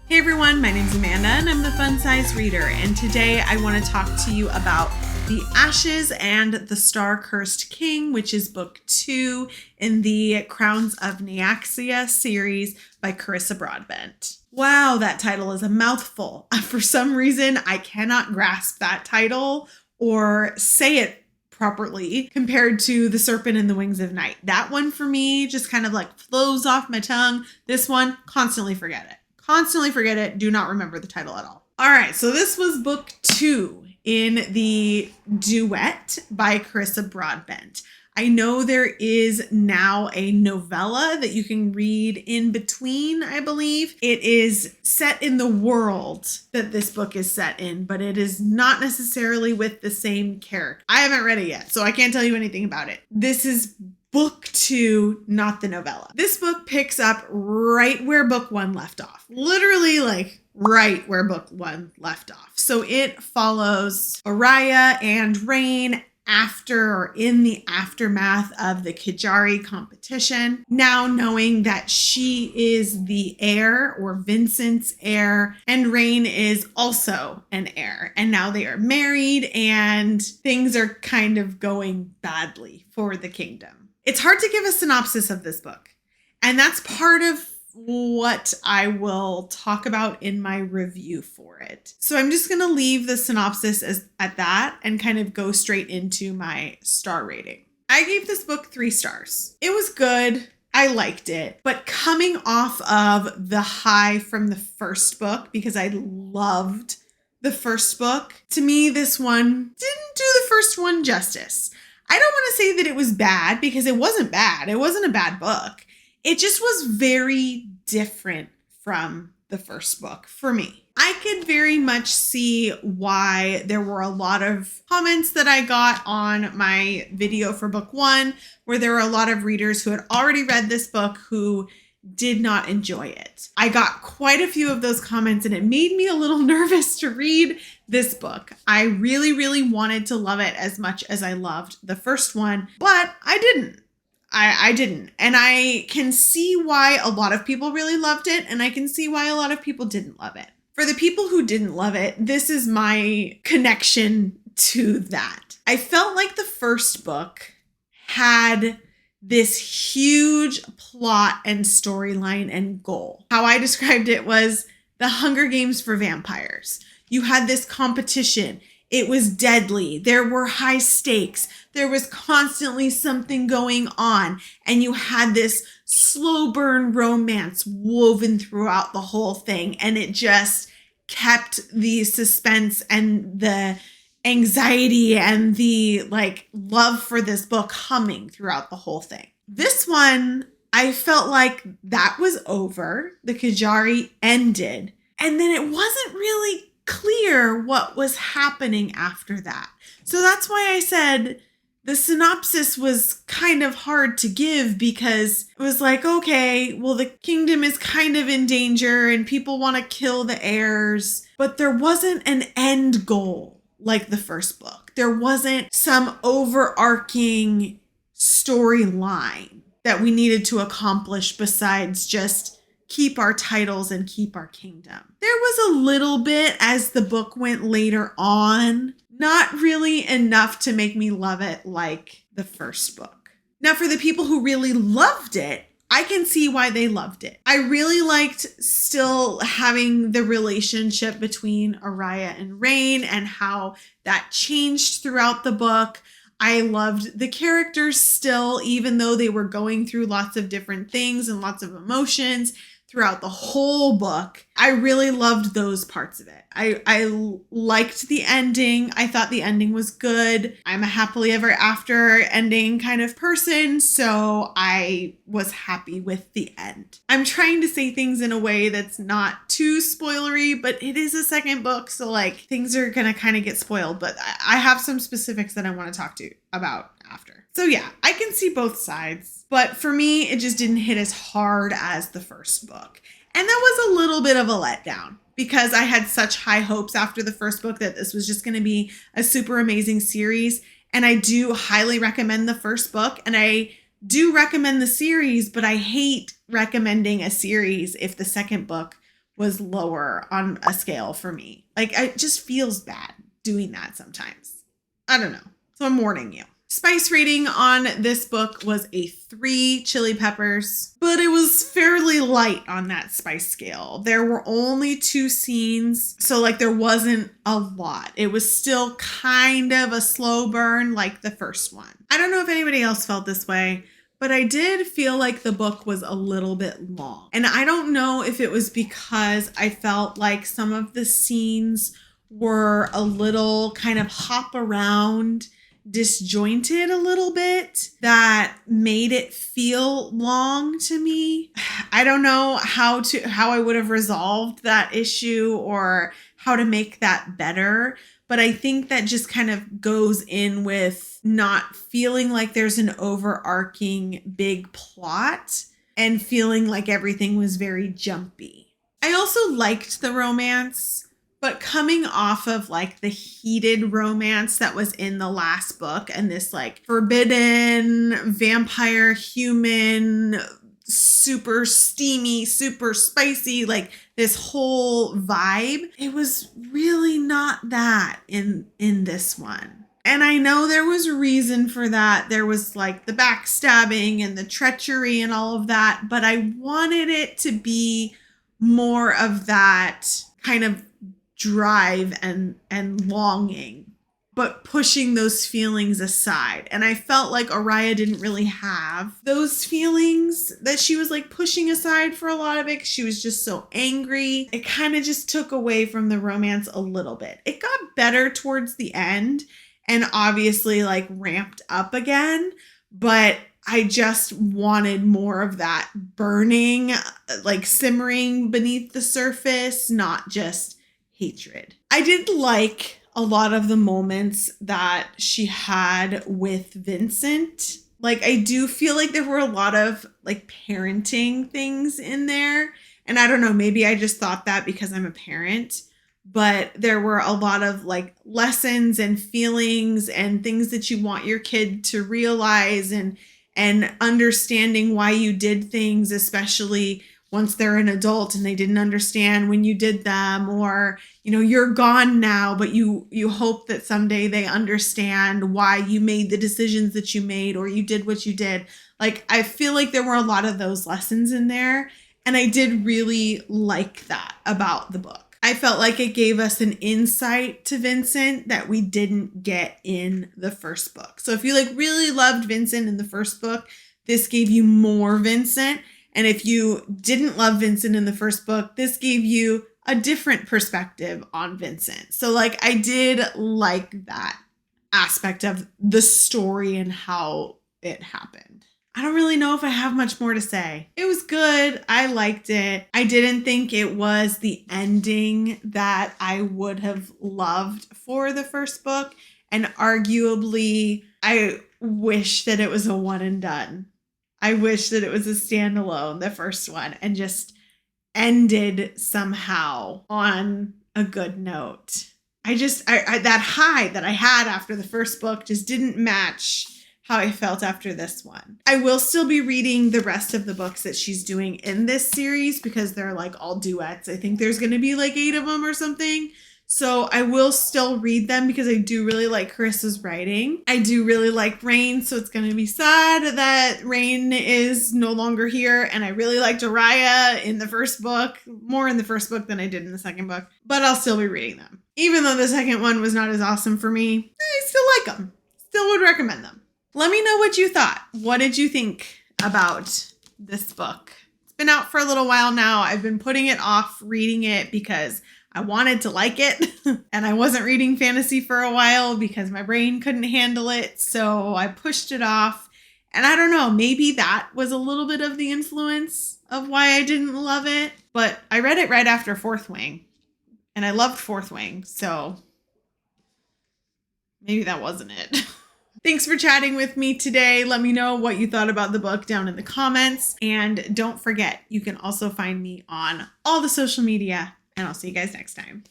Hey everyone, my name's Amanda and I'm the Fun Size Reader, and today I want to talk to you about The Ashes and the Star-Cursed King, which is book 2 in the Crowns of Nyaxia series by Carissa Broadbent. Wow, that title is a mouthful. For some reason, I cannot grasp that title or say it properly compared to The Serpent and the Wings of Night. That one for me just kind of like flows off my tongue. This one, constantly forget it. Constantly forget it. Do not remember the title at all. All right, so this was book 2 in the duet by Carissa Broadbent. I know there is now a novella that you can read in between, I believe. It is set in the world that this book is set in, but it is not necessarily with the same character. I haven't read it yet, so I can't tell you anything about it. This is book 2, not the novella. This book picks up right where book 1 left off. Literally like right where book 1 left off. So it follows Araya and Rain after or in the aftermath of the Kejari competition. Now knowing that she is the heir or Vincent's heir and Rain is also an heir. And now they are married and things are kind of going badly for the kingdom. It's hard to give a synopsis of this book, and that's part of what I will talk about in my review for it. So I'm just going to leave the synopsis at that and kind of go straight into my star rating. I gave this book 3 stars. It was good. I liked it, but coming off of the high from the first book, because I loved the first book, to me, this one didn't do the first one justice. I don't want to say that it was bad because it wasn't bad. It wasn't a bad book. It just was very different from the first book for me. I could very much see why there were a lot of comments that I got on my video for book 1, where there were a lot of readers who had already read this book who did not enjoy it. I got quite a few of those comments and it made me a little nervous to read this book. I really, really wanted to love it as much as I loved the first one, but I didn't. I didn't. And I can see why a lot of people really loved it, and I can see why a lot of people didn't love it. For the people who didn't love it, this is my connection to that. I felt like the first book had this huge plot and storyline and goal. How I described it was the Hunger Games for vampires. You had this competition. It was deadly. There were high stakes. There was constantly something going on. And you had this slow burn romance woven throughout the whole thing. And it just kept the suspense and the anxiety and the love for this book humming throughout the whole thing. This one, I felt like that was over. The Kejari ended. And then it wasn't really clear what was happening after that. So that's why I said the synopsis was kind of hard to give, because it was like, okay, well, the kingdom is kind of in danger and people want to kill the heirs, but there wasn't an end goal like the first book. There wasn't some overarching storyline that we needed to accomplish besides just keep our titles and keep our kingdom. There was a little bit as the book went later on, not really enough to make me love it like the first book. Now, for the people who really loved it, I can see why they loved it. I really liked still having the relationship between Araya and Rain and how that changed throughout the book. I loved the characters still, even though they were going through lots of different things and lots of emotions throughout the whole book. I really loved those parts of it. I liked the ending. I thought the ending was good. I'm a happily ever after ending kind of person, so I was happy with the end. I'm trying to say things in a way that's not too spoilery, but it is a second book, so things are gonna kind of get spoiled, but I have some specifics that I want to talk to you about after. So yeah, I can see both sides, but for me, it just didn't hit as hard as the first book. And that was a little bit of a letdown because I had such high hopes after the first book that this was just going to be a super amazing series. And I do highly recommend the first book, and I do recommend the series, but I hate recommending a series if the second book was lower on a scale for me. Like, it just feels bad doing that sometimes. I don't know. So I'm warning you. Spice rating on this book was a 3 chili peppers, but it was fairly light on that spice scale. There were only 2 scenes, so like there wasn't a lot. It was still kind of a slow burn like the first one. I don't know if anybody else felt this way, but I did feel like the book was a little bit long. And I don't know if it was because I felt like some of the scenes were a little kind of hop around, disjointed a little bit, that made it feel long to me. I don't know how I would have resolved that issue or how to make that better, but I think that just kind of goes in with not feeling like there's an overarching big plot and feeling like everything was very jumpy. I also liked the romance. But coming off of like the heated romance that was in the last book and this like forbidden vampire human, super steamy, super spicy, like this whole vibe, it was really not that in this one. And I know there was reason for that. There was like the backstabbing and the treachery and all of that, but I wanted it to be more of that kind of drive and longing, but pushing those feelings aside. And I felt like Araya didn't really have those feelings that she was like pushing aside for a lot of it. She was just so angry. It kind of just took away from the romance a little bit. It got better towards the end and obviously like ramped up again, but I just wanted more of that burning, like simmering beneath the surface, not just hatred. I did like a lot of the moments that she had with Vincent. Like, I do feel like there were a lot of like parenting things in there. And I don't know, maybe I just thought that because I'm a parent, but there were a lot of like lessons and feelings and things that you want your kid to realize and understanding why you did things, especially once they're an adult and they didn't understand when you did them, or, you know, you're gone now, but you hope that someday they understand why you made the decisions that you made or you did what you did. Like, I feel like there were a lot of those lessons in there. And I did really like that about the book. I felt like it gave us an insight to Vincent that we didn't get in the first book. So if you like really loved Vincent in the first book, this gave you more Vincent. And if you didn't love Vincent in the first book, this gave you a different perspective on Vincent. So like, I did like that aspect of the story and how it happened. I don't really know if I have much more to say. It was good. I liked it. I didn't think it was the ending that I would have loved for the first book. And arguably, I wish that it was a one and done. I wish that it was a standalone, the first one, and just ended somehow on a good note. I that high that I had after the first book just didn't match how I felt after this one. I will still be reading the rest of the books that she's doing in this series because they're like all duets. I think there's going to be like 8 of them or something. So I will still read them because I do really like Carissa's writing. I do really like Rain, so it's going to be sad that Rain is no longer here. And I really liked Araya in the first book, more in the first book than I did in the second book. But I'll still be reading them. Even though the second one was not as awesome for me, I still like them. Still would recommend them. Let me know what you thought. What did you think about this book? It's been out for a little while now. I've been putting it off reading it because I wanted to like it and I wasn't reading fantasy for a while because my brain couldn't handle it. So I pushed it off. And I don't know, maybe that was a little bit of the influence of why I didn't love it. But I read it right after Fourth Wing and I loved Fourth Wing. So maybe that wasn't it. Thanks for chatting with me today. Let me know what you thought about the book down in the comments. And don't forget, you can also find me on all the social media. And I'll see you guys next time.